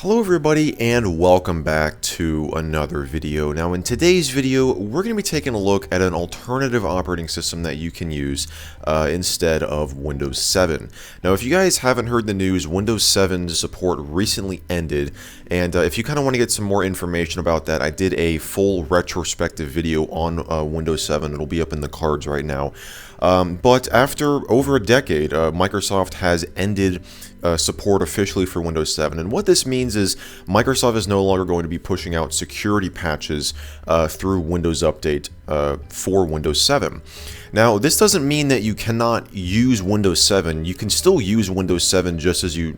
Hello everybody and welcome back to another video. Now in today's video we're going to be taking a look at an alternative operating system that you can use instead of Windows 7. Now if you guys haven't heard the news, Windows 7 support recently ended, and if you kind of want to get some more information about that, I did a full retrospective video on Windows 7. It'll be up in the cards right now. But after over a decade, Microsoft has ended support officially for Windows 7, and what this means is Microsoft is no longer going to be pushing out security patches through Windows Update for Windows 7. Now, this doesn't mean that you cannot use Windows 7. You can still use Windows 7 just as you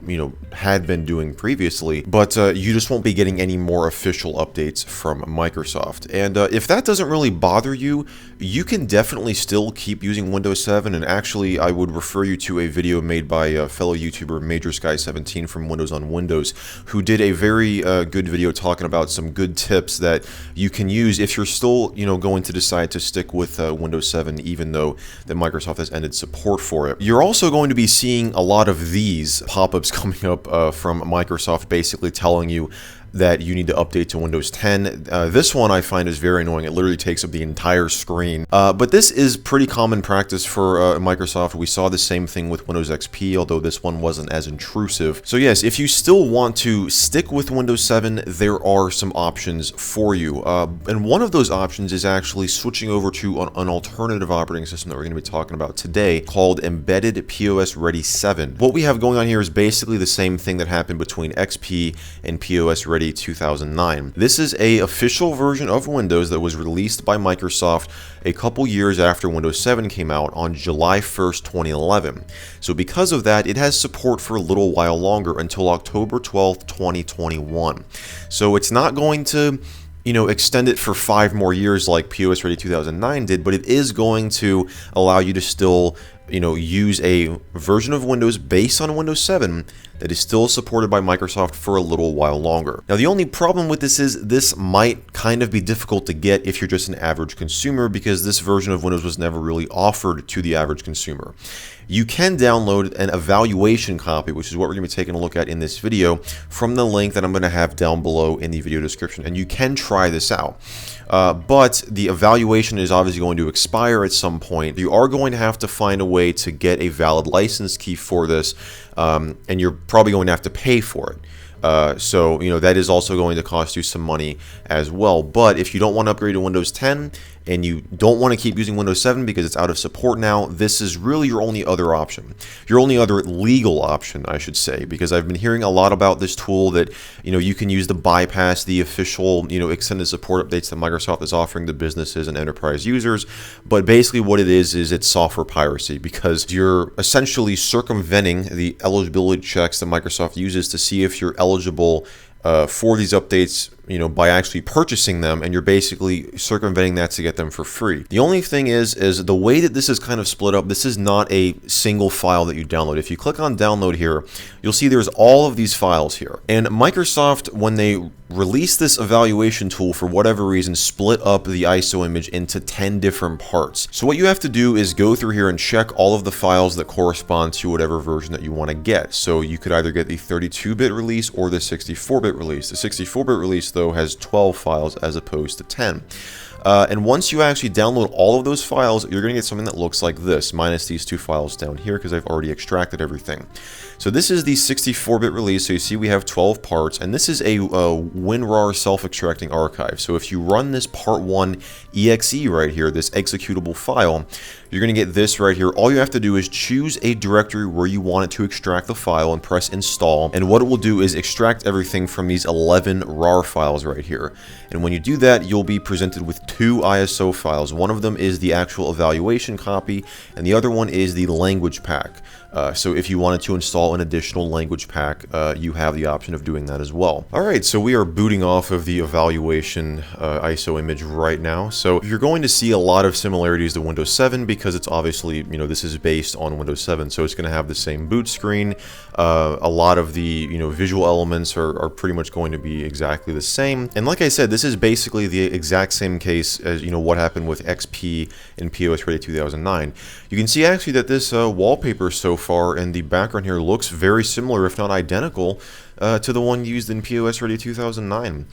had been doing previously, but you just won't be getting any more official updates from Microsoft. And if that doesn't really bother you, you can definitely still keep using Windows 7. And actually, I would refer you to a video made by fellow YouTuber Major Sky 17 from Windows on Windows, who did a very good video talking about some good tips that you can use if you're still going to decide to stick with Windows 7, even though that Microsoft has ended support for it. You're also going to be seeing a lot of these pop-ups coming up from Microsoft, basically telling you that you need to update to Windows 10. This one I find is very annoying. It literally takes up the entire screen. But this is pretty common practice for Microsoft. We saw the same thing with Windows XP, although this one wasn't as intrusive. So yes, if you still want to stick with Windows 7, there are some options for you. And one of those options is actually switching over to an alternative operating system that we're going to be talking about today called Embedded POSReady 7. What we have going on here is basically the same thing that happened between XP and POSReady 2009. This is an official version of Windows that was released by Microsoft a couple years after Windows 7 came out on July 1st, 2011. So because of that, it has support for a little while longer until October 12th, 2021. So it's not going to extend it for 5 more years like POSReady 2009 did, but it is going to allow you to still use a version of Windows based on Windows 7 that is still supported by Microsoft for a little while longer. Now, the only problem with this is this might kind of be difficult to get if you're just an average consumer, because this version of Windows was never really offered to the average consumer. You can download an evaluation copy, which is what we're going to be taking a look at in this video, from the link that I'm going to have down below in the video description, and you can try this out. But the evaluation is obviously going to expire at some point. You are going to have to find a way to get a valid license key for this, and you're probably going to have to pay for it. So that is also going to cost you some money as well. But if you don't want to upgrade to Windows 10 and you don't want to keep using Windows 7 because it's out of support now, this is really your only other option. Your only other legal option, I should say, because I've been hearing a lot about this tool that you can use to bypass the official extended support updates that Microsoft is offering to businesses and enterprise users. But basically what it is it's software piracy, because you're essentially circumventing the eligibility checks that Microsoft uses to see if you're eligible for these updates by actually purchasing them, and you're basically circumventing that to get them for free. The only thing is the way that this is kind of split up, this is not a single file that you download. If you click on download here, you'll see there's all of these files here. And Microsoft, when they released this evaluation tool, for whatever reason, split up the ISO image into 10 different parts. So what you have to do is go through here and check all of the files that correspond to whatever version that you want to get. So you could either get the 32-bit release or the 64-bit release. The 64-bit release, though, has 12 files as opposed to 10. And once you actually download all of those files, you're going to get something that looks like this, minus these 2 files down here, because I've already extracted everything. So this is the 64-bit release. So you see we have 12 parts, and this is a WinRAR self-extracting archive. So if you run this part 1 exe right here, this executable file, you're going to get this right here. All you have to do is choose a directory where you want it to extract the file and press install. And what it will do is extract everything from these 11 RAR files right here. And when you do that, you'll be presented with 2 ISO files. One of them is the actual evaluation copy, and the other one is the language pack. So if you wanted to install an additional language pack, you have the option of doing that as well. Alright, so we are booting off of the evaluation ISO image right now. So you're going to see a lot of similarities to Windows 7 because it's obviously, this is based on Windows 7, so it's going to have the same boot screen. A lot of the, visual elements are pretty much going to be exactly the same. And like I said, this is basically the exact same case as, what happened with XP and POSReady 2009. You can see actually that this wallpaper so far in the background here looks very similar, if not identical, to the one used in POSReady 2009.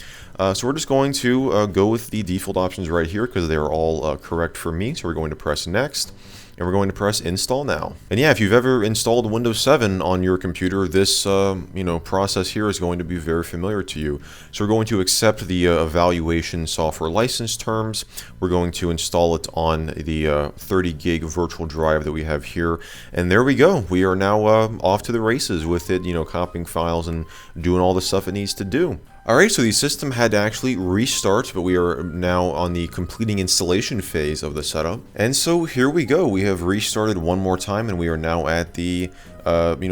So we're just going to go with the default options right here because they are all correct for me. So we're going to press next. And we're going to press install now. And yeah, if you've ever installed Windows 7 on your computer, this process here is going to be very familiar to you. So we're going to accept the evaluation software license terms. We're going to install it on the 30 gig virtual drive that we have here. And there we go. We are now off to the races with it, copying files and doing all the stuff it needs to do. Alright, so the system had to actually restart, but we are now on the completing installation phase of the setup. And so here we go. We have restarted one more time, and we are now at the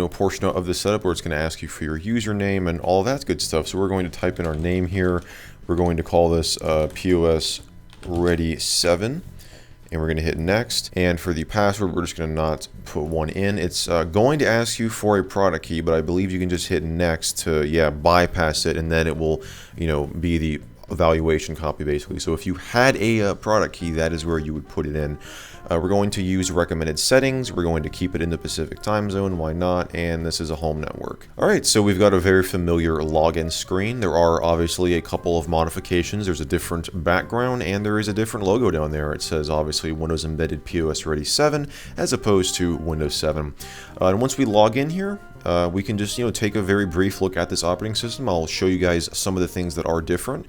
portion of the setup where it's going to ask you for your username and all that good stuff. So we're going to type in our name here. We're going to call this POSReady 7. And we're going to hit next. And for the password, we're just going to not put one in. It's going to ask you for a product key, but I believe you can just hit next to, bypass it, and then it will, be the evaluation copy basically. So if you had a product key, that is where you would put it in. We're going to use recommended settings. We're going to keep it in the Pacific time zone. Why not? And this is a home network. All right, so we've got a very familiar login screen. There are obviously a couple of modifications. There's a different background and there is a different logo down there. It says obviously Windows Embedded POSReady 7 as opposed to Windows 7. And once we log in here, we can just take a very brief look at this operating system. I'll show you guys some of the things that are different.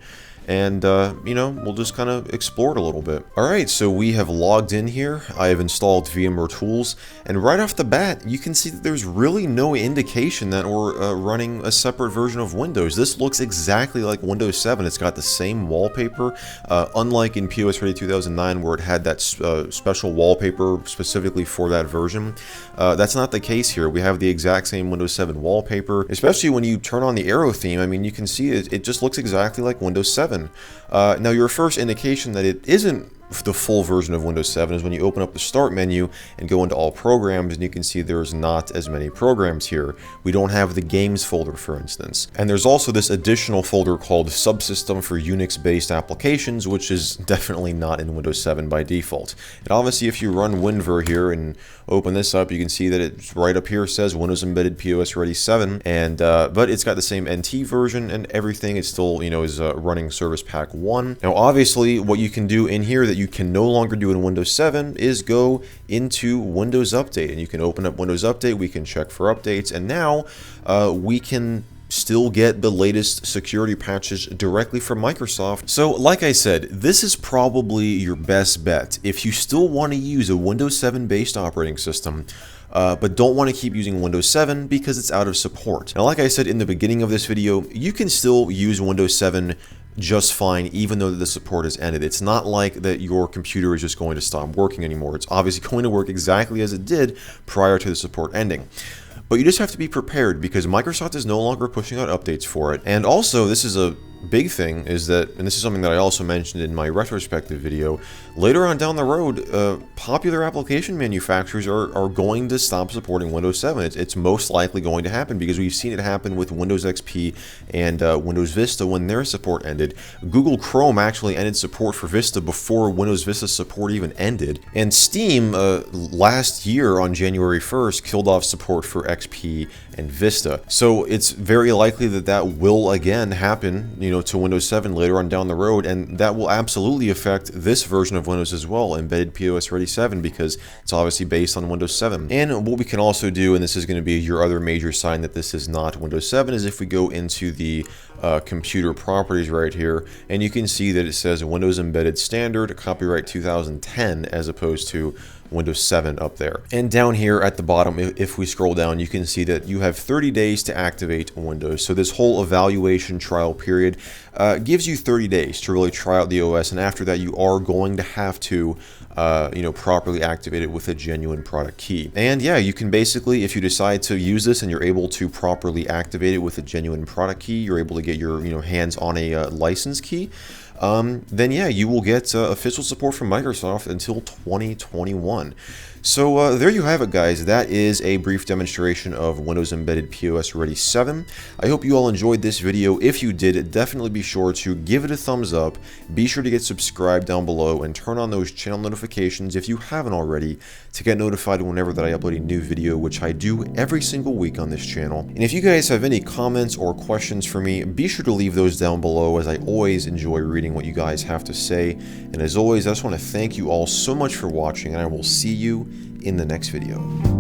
And, we'll just kind of explore it a little bit. Alright, so we have logged in here. I have installed VMware Tools. And right off the bat, you can see that there's really no indication that we're running a separate version of Windows. This looks exactly like Windows 7. It's got the same wallpaper. Unlike in POSReady 2009 where it had that special wallpaper specifically for that version. That's not the case here. We have the exact same Windows 7 wallpaper. Especially when you turn on the arrow theme, I mean, you can see it just looks exactly like Windows 7. Now your first indication that it isn't the full version of Windows 7 is when you open up the Start menu and go into All Programs, and you can see there's not as many programs here. We don't have the Games folder, for instance. And there's also this additional folder called Subsystem for Unix-based applications, which is definitely not in Windows 7 by default. And obviously, if you run WinVer here and open this up, you can see that it's right up here says Windows Embedded POSReady 7, and but it's got the same NT version and everything. It still, is running Service Pack 1. Now, obviously, what you can do in here that you can no longer do in Windows 7 is go into Windows Update, and you can open up Windows Update. We can check for updates, and now we can still get the latest security patches directly from Microsoft. So like I said, this is probably your best bet if you still want to use a Windows 7 based operating system, but don't want to keep using Windows 7 because it's out of support. Now, like I said in the beginning of this video, you can still use Windows 7 just fine even though the support has ended. It's not like that your computer is just going to stop working anymore. It's obviously going to work exactly as it did prior to the support ending. But you just have to be prepared because Microsoft is no longer pushing out updates for it. And also, this is a big thing, is that, and this is something that I also mentioned in my retrospective video, later on down the road, popular application manufacturers are going to stop supporting Windows 7. It's most likely going to happen because we've seen it happen with Windows XP and Windows Vista when their support ended. Google Chrome actually ended support for Vista before Windows Vista support even ended. And Steam, last year on January 1st, killed off support for XP and Vista. So it's very likely that that will again happen, to Windows 7 later on down the road, and that will absolutely affect this version of Windows as well, Embedded POSReady 7, because it's obviously based on Windows 7. And what we can also do, and this is going to be your other major sign that this is not Windows 7, is if we go into the computer properties right here, and you can see that it says Windows Embedded Standard, copyright 2010, as opposed to Windows 7 up there. And down here at the bottom, if we scroll down, you can see that you have 30 days to activate Windows. So this whole evaluation trial period gives you 30 days to really try out the OS, and after that you are going to have to properly activate it with a genuine product key. And yeah, you can basically, if you decide to use this and you're able to properly activate it with a genuine product key, you're able to get your hands on a license key. then yeah, you will get official support from Microsoft until 2021. So there you have it, guys. That is a brief demonstration of Windows Embedded POSReady 7. I hope you all enjoyed this video. If you did, definitely be sure to give it a thumbs up. Be sure to get subscribed down below and turn on those channel notifications if you haven't already to get notified whenever that I upload a new video, which I do every single week on this channel. And if you guys have any comments or questions for me, be sure to leave those down below, as I always enjoy reading what you guys have to say. And as always, I just want to thank you all so much for watching, and I will see you in the next video.